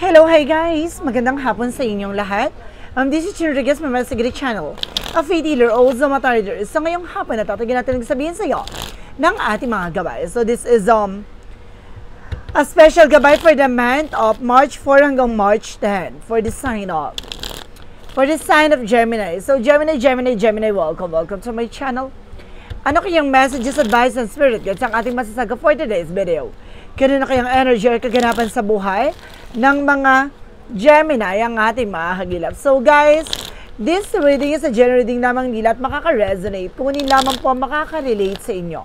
Hello, hi guys! Magandang hapon sa inyong lahat. This is Chinriguez, my Sigrid channel. A faith healer, also matarider. So ngayong hapon na tatagin natin nagsabihin sa iyo ng ating mga gabay. So this is a special gabay for the month of March 4 hanggang March 10 for the sign of Gemini. So Gemini, welcome to my channel. Ano kayang messages, advice, and spirit guides ang ating masasaga for today's video? Kano na kayang energy or kaganapan sa buhay ng mga Gemini ang ating mahagilap. So guys, this reading is a general reading lamang nila at makaka-resonate kung hindi lamang po makaka-relate sa inyo.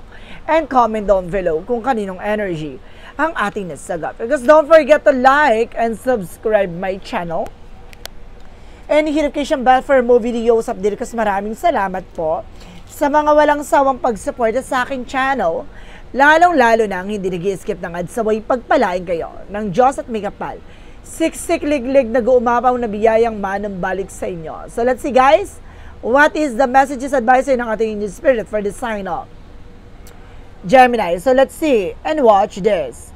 And comment down below kung kaninong energy ang ating nasagap. Because don't forget to like and subscribe my channel. And hit notification bell for more videos update kasi maraming salamat po sa mga walang sawang pagsuporta sa aking channel. Lalong-lalo na ang hindi nag-i-skip ng ads, sabay pagpalain kayo ng Diyos at may kapal. Siksik liglig nag-uumapaw na biyayang manambalik sa inyo. So let's see guys, what is the messages advice ng ating angel spirit for the sign of Gemini? So let's see and watch this.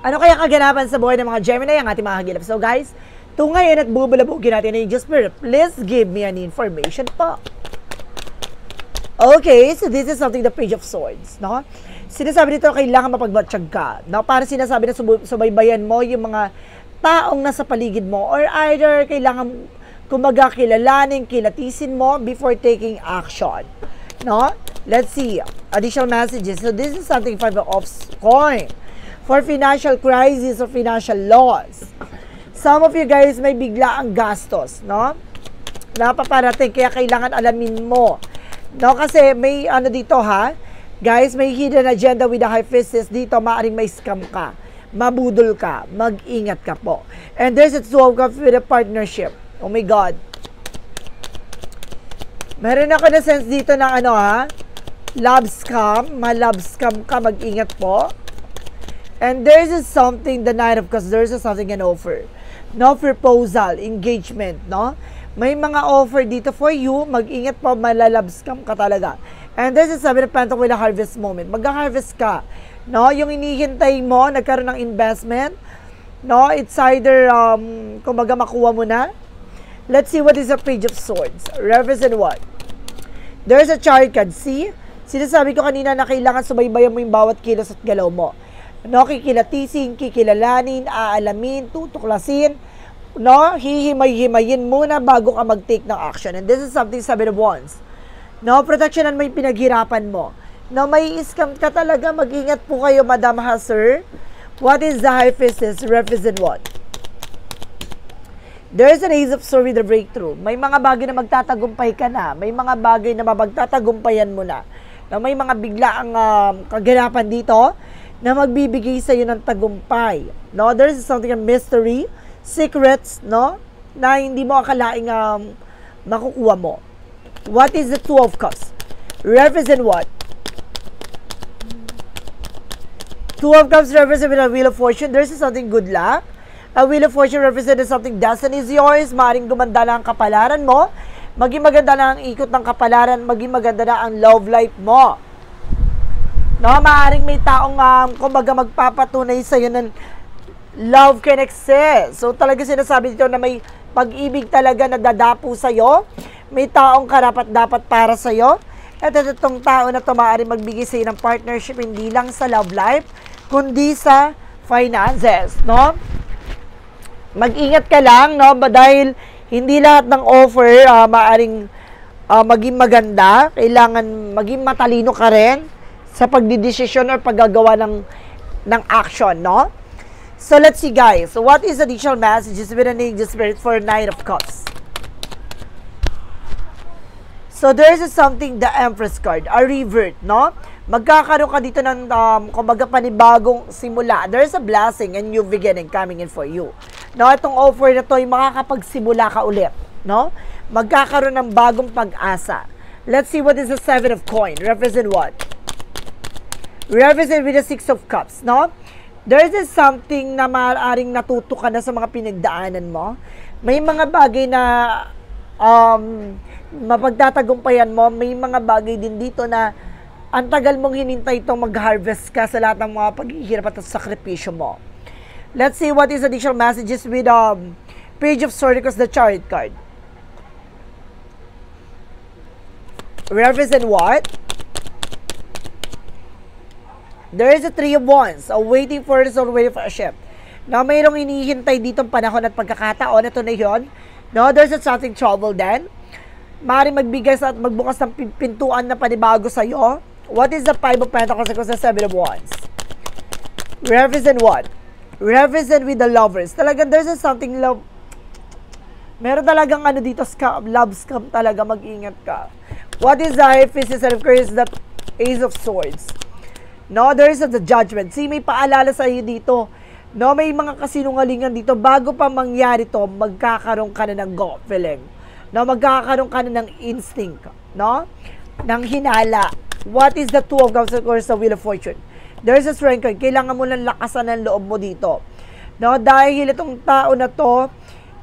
Ano kaya kaganapan sa buhay ng mga Gemini ang ating mahagilap? So guys, tungayin at bubulabugin natin ang angel spirit. Please give me an information po. Okay, so this is something, the Page of Swords, no? Sinasabi dito, kailangan mapagbatsyag ka, no? Para sinasabi na subaybayan mo yung mga taong nasa paligid mo, or either kailangan kumbaga kilalanin, kilatisin mo before taking action, no? Let's see, additional messages. So this is something, 5 of coin, for financial crisis or financial loss. Some of you guys may bigla ang gastos, no? Napaparating, kaya kailangan alamin mo. No, kasi may ano dito ha, guys, may hidden agenda with the high priestess dito, maaaring may scam ka, mabudol ka, mag-ingat ka po. And there's a 2 of cups with a partnership. Oh my God. Meron ako na sense dito ng ano ha, love scam, ma-love scam ka, mag-ingat po. And there's something, the Knight of Cups, there's something an offer. No proposal, engagement, no? May mga offer dito for you, mag-ingat po, malalabscam ka talaga. And this is 7 of Pentacles with a harvest moment. Mag-harvest ka, no? Yung inihintay mo, nagkaroon ng investment, no? It's either, kumbaga makuha mo na. Let's see what is the Page of Swords. Represent what? There's a Chariot card. See? Sinasabi ko kanina na kailangan subaybayan mo yung bawat kilos at galaw mo. No? Kikilatisin, kikilalanin, aalamin, tutuklasin, no, hihimay-himayin muna bago ka mag-take ng action. And this is something 7 of Wands. No, protectionan mo yung pinaghirapan mo. No, may scam ka talaga. Mag-ingat po kayo, Madam ha, sir. What is the High Priestess? Represent what? There's an Ace of Swords with a breakthrough. May mga bagay na magtatagumpay ka na. May mga bagay na mapagtatagumpayan mo na. No, may mga biglaang kaganapan dito na magbibigay sa iyo ng tagumpay. No, there's something, a mystery, secrets, no? Na hindi mo akalaing makukuha mo. What is the 2 of Cups? Represent what? 2 of Cups represent a Wheel of Fortune. There's something good luck. A Wheel of Fortune represents something destiny is yours. Maaaring gumanda na ang kapalaran mo. Maging maganda na ang ikot ng kapalaran. Maging maganda na ang love life mo. No? Maaaring may taong kumbaga magpapatunay sa'yo ng love can exist. So talaga sinasabi dito na may pag-ibig talaga na dadapo sa'yo. May taong karapat-dapat para sa'yo. At itong tao na ito maaaring magbigay sa'yo ng partnership hindi lang sa love life, kundi sa finances. No? Mag-ingat ka lang, no? Dahil hindi lahat ng offer maaaring maging maganda. Kailangan maging matalino ka rin sa pagdidesisyon or paggagawa ng action, no? So let's see guys, what is additional messages with an angel spirit for 9 of Cups? So there's something, the Empress card, a revert, no? Magkakaroon ka dito ng kumbaga panibagong simula. There's a blessing and new beginning coming in for you. No, itong offer na to ay makakapagsimula ka ulit, no? Magkakaroon ng bagong pag-asa. Let's see what is the 7 of Coin. Represent what? Represent with the 6 of Cups, no? There's something na maaaring natuto ka na sa mga pinagdaanan mo. May mga bagay na mapagtatagumpayan mo. May mga bagay din dito na Ang tagal mong hinintay itong mag-harvest ka sa lahat ng mga paghihirap at sakripisyo mo. Let's see what is additional messages with Page of Swords because the Chariot card. Represent what? There is a Three of Wands, waiting for this or waiting for a ship. Now, mayroong hinihintay ditong panahon at pagkakataon. Ito na yun. No, there's something trouble then. Maaaring magbigay at magbukas ng pintuan na panibago sa'yo. What is the Five of Pentacles equals the Seven of Wands? Represent what? Represent with the lovers. Talagang there's something love. Meron talagang ano dito, scam, love scam talaga, mag-ingat ka. What is the High Priestess and of course the Ace of Swords? No, there is the Judgment. See, may paalala sa iyo dito. No, may mga kasinungalingan dito. Bago pa mangyari to, magkakaroon ka na ng gut feeling. No, magkakaroon ka na ng instinct. No? Ng hinala. What is the Two of Cups, of course, the Wheel of Fortune? There's a strength card. Kailangan mo lang lakasan ng loob mo dito. No, dahil itong tao na to,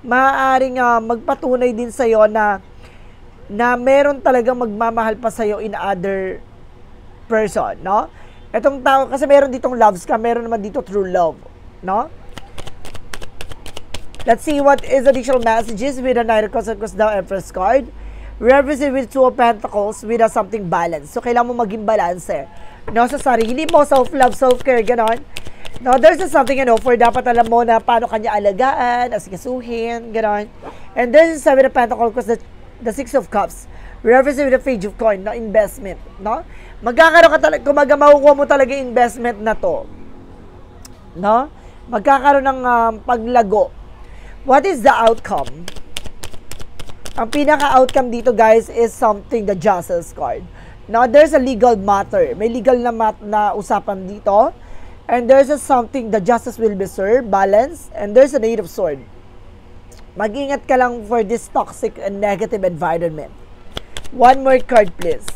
maaaring magpatunay din sa'yo na meron talagang magmamahal pa sa'yo in other person, no? Itong tao, kasi meron ditong love scam, meron naman dito true love, no? Let's see what is additional messages with the Knight of Cups, the Empress card. Represent with Two of Pentacles with something balance. So, kailangan mo maging balance no, sa sarili mo, self-love, self-care, ganon. No, there's something, for dapat alam mo na paano kanya alagaan, asikasuhin, ganon. And there's Seven of Pentacles because the Six of Cups. Represent with the Page of Coin, no, investment, no? Magkakaroon ka talaga, kumaga makukuha mo talaga investment na to. No? Magkakaroon ng paglago. What is the outcome? Ang pinaka-outcome dito, guys, is something, the Justice card. Now, there's a legal matter. May legal na usapan dito. And there's something, the justice will be served, balance. And there's a Eight of Swords. Mag-ingat ka lang for this toxic and negative environment. One more card, please.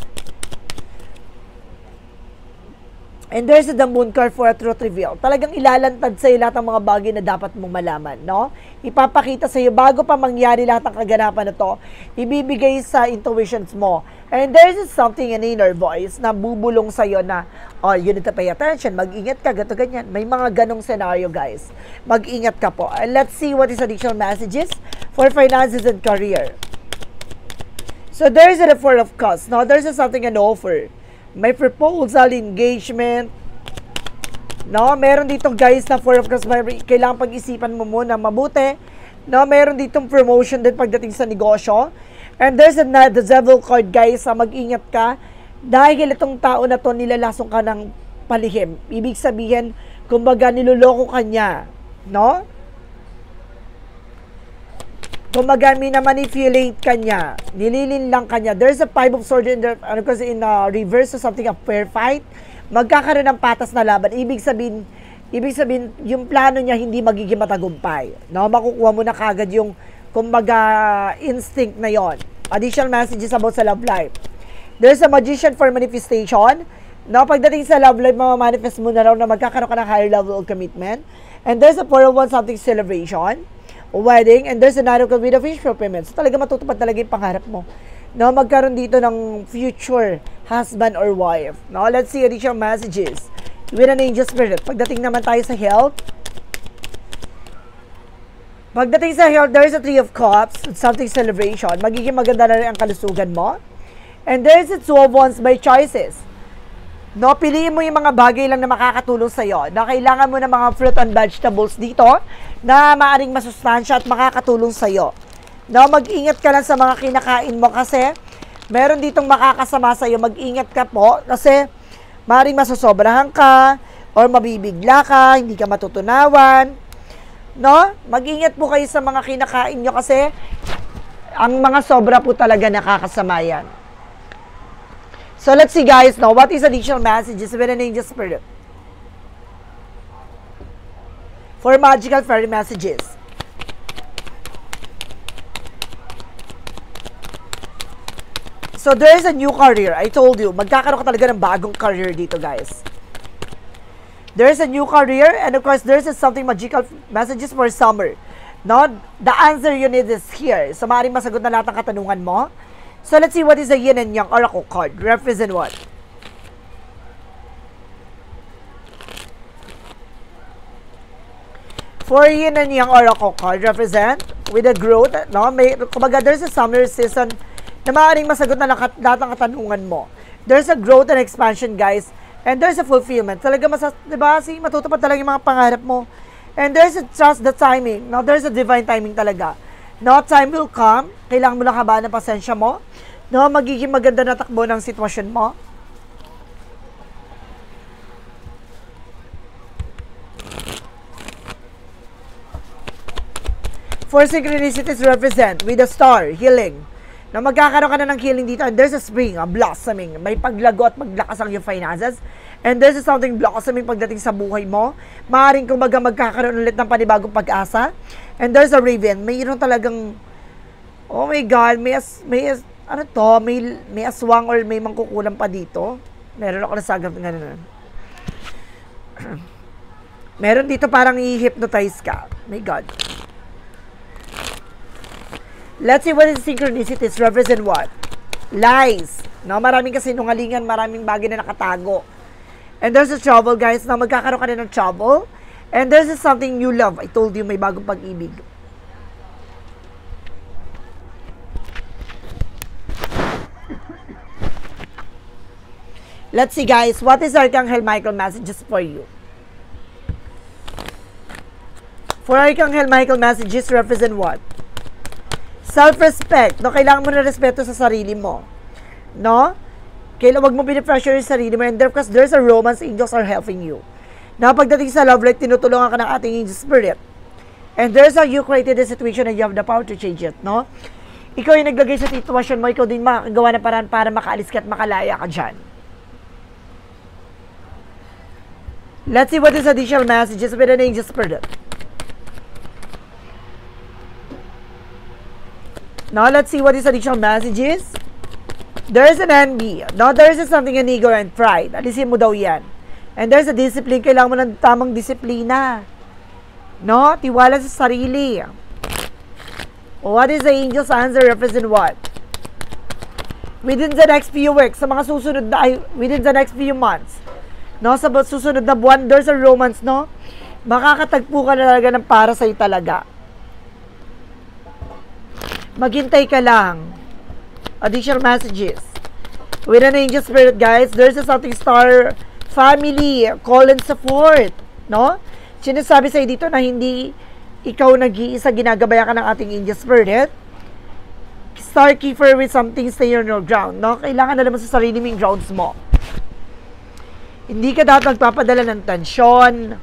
And there's the Moon card for a truth reveal. Talagang ilalantad sa'yo lahat ng mga bagay na dapat mong malaman, no? Ipapakita sa'yo bago pa mangyari lahat ng kaganapan na to, ibibigay sa intuitions mo. And there's something, an inner voice na bubulong sa'yo na, oh, you need to pay attention, mag-ingat ka, gato ganyan. May mga ganong scenario, guys. Mag-ingat ka po. And let's see what is additional messages for finances and career. So there's a Four of Cups. Now, there's something, an offer. May proposal, engagement. No, meron dito, guys, na Four of Cups. Kailangan pag-isipan mo muna mabuti. No, meron ditong promotion din pagdating sa negosyo. And there's the Devil card, guys. Mag-ingat ka. Dahil itong tao na to, nilalasong ka ng palihim. Ibig sabihin, kumbaga, niloloko ka niya. No? Kumbaga, minamanipulate ka niya. Nililin lang ka niya. There's a Five of Swords in reverse to something, a fair fight. Magkakaroon ng patas na laban. Ibig sabihin, yung plano niya hindi magiging matagumpay. No? Makukuha mo na kagad yung, kumbaga, instinct na yon. Additional messages about sa love life. There's a Magician for manifestation. No? Pagdating sa love life, mamamanifest mo na raw na magkakaroon ka ng higher level of commitment. And there's a 401 something celebration. Wedding, and there's another with a wish fulfillment. So talaga matutupad talaga yung pangarap mo. No, magkaroon dito ng future husband or wife. No, let's see additional messages with an angel spirit. Pagdating naman tayo sa health. Pagdating sa health, there's a Three of Cups, something celebration. Magiging maganda na rin ang kalusugan mo. And there's a Two of Wands by choices. No, piliin mo yung mga bagay lang na makakatulong sa'yo. Na kailangan mo ng mga fruit and vegetables dito na maaring masustansya at makakatulong sa'yo. No, mag-ingat ka lang sa mga kinakain mo kasi meron ditong makakasama sa'yo. Mag-ingat ka po kasi maaring masosobrahan ka or mabibigla ka, hindi ka matutunawan. No, mag-ingat po kayo sa mga kinakain nyo kasi ang mga sobra po talaga nakakasama yan. So, let's see, guys, now, what is additional messages with an angel spirit? For magical fairy messages. So, there is a new career. I told you, magkakaroon ka talaga ng bagong career dito, guys. There is a new career, and of course, there is something magical messages for summer. No, the answer you need is here. So, maaaring masagot na lahat ng katanungan mo. So, let's see what is the Yin and Yang Oracle card. Represent what? For yin and yang oracle card represent with the growth, no? May, kumbaga, there's a summer season na maaaring masagot na lahat ng katanungan mo. There's a growth and expansion, guys. And there's a fulfillment. Talaga, diba? Matutupad talaga yung mga pangarap mo. And there's a trust the timing. No? There's a divine timing talaga. No, time will come. Kailangan mo lang habaan ng pasensya mo. No, magiging maganda na takbo ng sitwasyon mo. For synchronicities represent with a star, healing. Na magkakaroon ka na ng healing dito. And there's a spring, a blossoming. May paglago at maglakas ang iyong finances. And there's something blossoming pagdating sa buhay mo. Maaaring kumbaga magkakaroon ulit ng panibagong pag-asa. And there's a raven. Mayroon talagang, oh my God, may aswang or may mangkukulam pa dito. Meron ako nasagap ng ganun. Meron dito parang i-hypnotize ka. My God. Let's see what is synchronicities represent what? Lies. No, maraming kasinungalingan, maraming bagay na nakatago. And there's a trouble, guys, na magkakaroon ka na ng trouble. And there's something you love. I told you, may bagong pag-ibig. Let's see, guys, what is Archangel Michael messages for you? For Archangel Michael messages represent what? Self-respect. No, kailangan mo na respeto sa sarili mo. No? Wag mo pinipressure yung sarili mo. And because there's a romance, angels are helping you. Na pagdating sa love life, tinutulungan ka ng ating angel spirit. And there's a you created a situation and you have the power to change it. No? Ikaw yung naglagay sa sitwasyon mo, ikaw din makagawa ng paraan para makaalis ka at makalaya ka dyan. Let's see what is additional messages with an angel spirit. Now, let's see what is additional messages. There's an envy. Now, there's something an ego and pride. Alisin mo daw yan. And there's a discipline. Kailangan mo ng tamang disiplina. No? Tiwala sa sarili. What is the angel's answer represent what? Within the next few weeks, sa mga susunod na, within the next few months, no? Sa susunod na buwan, there's a romance, no? Makakatagpo ka na talaga ng para sa'yo talaga. Maghintay ka lang. Additional messages. With an angel spirit, guys, there's a something star family, call and support. No? Sinasabi sa'yo dito na hindi ikaw nag-iisa, ginagabayan ka ng ating angel spirit. Star keeper with something stay on your ground. No? Kailangan na naman sa sarili mong grounds mo. Hindi ka dapat magpapadala ng tensyon.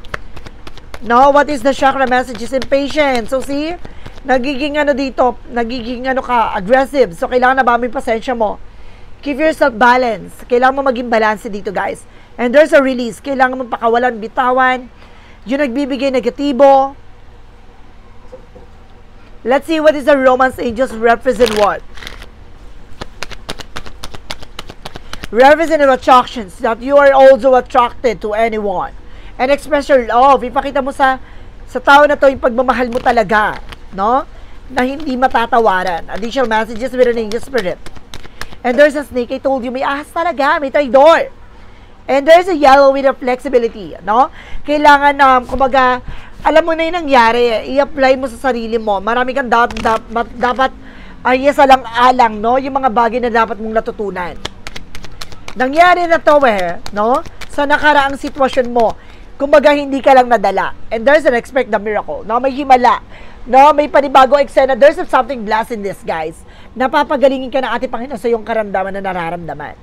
No? What is the chakra messages? Impatience. So, see? Nagiging ka, aggressive. So, kailangan na ba may pasensya mo. Keep yourself balanced. Kailangan mo maging balance dito, guys. And there's a release. Kailangan mo pakawalan, bitawan. Yung nagbibigay negatibo. Let's see what is the romance angels represent what? Represent attractions that you are also attracted to anyone. And express your love. Ipakita mo sa tao na to yung pagmamahal mo talaga. No? Na hindi matatawaran. Additional messages with an angel spirit. And there's a snake. I told you, may ahas talaga. May traidor. And there's a yellow with a flexibility. No? Kailangan kumbaga, alam mo na yung nangyari. I-apply mo sa sarili mo. Marami kang dapat alang-alang, no? Yung mga bagay na dapat mong natutunan. Nangyari na to, no? Sa nakaraang sitwasyon mo. Kumbaga, hindi ka lang nadala. And there's an expect the miracle. No? May himala. No, may panibagong eksena. There's something blessed in this, guys. Napapagalingin ka ng ating Panginoon sa iyong karamdaman na nararamdaman.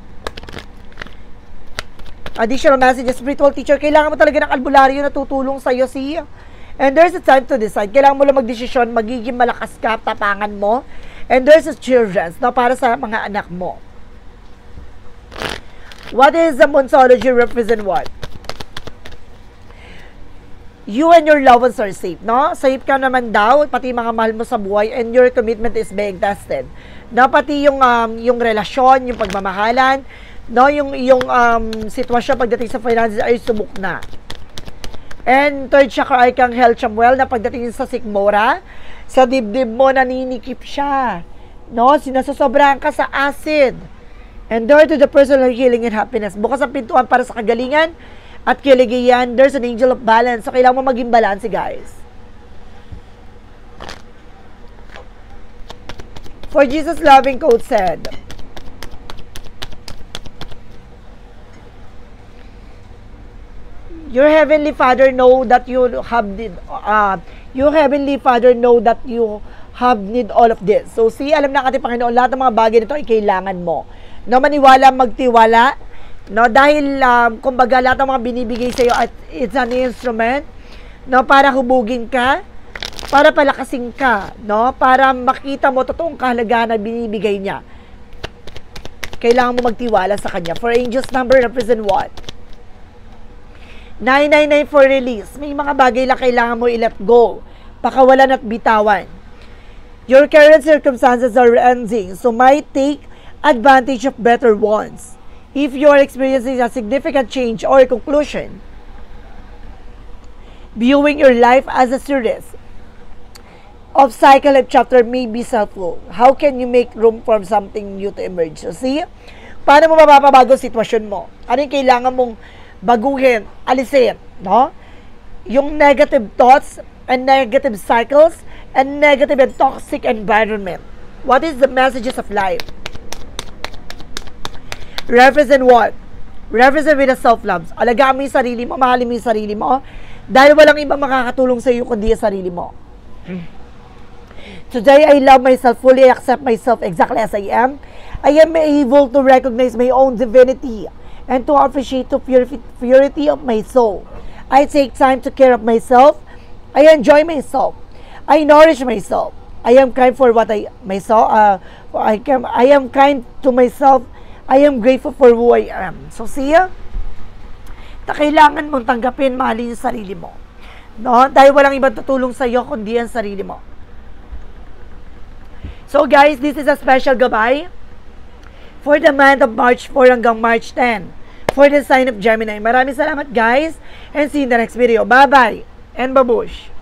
Additional messages, spiritual teacher, kailangan mo talaga ng albularyo na tutulong sa iyo, see? And there's a time to decide. Kailangan mo lang magdesisyon, magiging malakas ka, tapangan mo. And there's a children, no, para sa mga anak mo. What is the Monsology represent what? You and your loved ones are safe, no? Safe ka naman daw, pati mga mahal mo sa buhay, and your commitment is being tested. No, pati yung relasyon, yung pagmamahalan, no, yung sitwasyon pagdating sa finances ay subok na. And third chakra, Archangel Chamuel, na pagdating sa sikmura, sa dibdib mo, naninikip siya. No, sinasosobrahan ka sa acid. And door to the personal healing and happiness. Bukas ang pintuan para sa kagalingan, at kiligayan, there's an angel of balance. So, kailangan mo maging balance, guys. For Jesus' loving quote said, Your heavenly Father know that you have your heavenly Father know that you have need all of this. So, alam na ating Panginoon, lahat ng mga bagay nito ay kailangan mo. No, maniwala, magtiwala. No, dahil, kumbaga, lahat ng mga binibigay sa iyo at it's an instrument, no, para hubugin ka, para palakasin ka, no, para makita mo totoong kahalagahan na binibigay niya. Kailangan mo magtiwala sa Kanya. For angels number represent what? 999 for release. May mga bagay lang kailangan mo i-let go. Pakawalan at bitawan. Your current circumstances are ending, so might take advantage of better ones. If you are experiencing a significant change or conclusion, viewing your life as a series of cycle of chapter may be helpful. How can you make room for something new to emerge? So see, paano mo mapapabago sitwasyon mo? Ano yung kailangan mong baguhin, alisin, no? Yung negative thoughts and negative cycles and negative and toxic environment. What is the messages of life? Represent what? Represent with a self-love. Alagaan mo yung sarili mo, mahalin mo yung sarili mo, dahil walang ibang makakatulong sa iyo kundi yung sarili mo. Today, I love myself fully, I accept myself exactly as I am. I am able to recognize my own divinity and to appreciate the purity of my soul. I take time to care of myself. I enjoy myself. I nourish myself. I am kind for what I am kind to myself. I am grateful for who I am. So siya, na kailangan mong tanggapin, mahalin yung sarili mo. No? Dahil walang ibang tutulong sa iyo kundi ang sarili mo. So guys, this is a special gabay for the month of March 4 hanggang March 10 for the sign of Gemini. Maraming salamat guys and see you in the next video. Bye-bye and babush!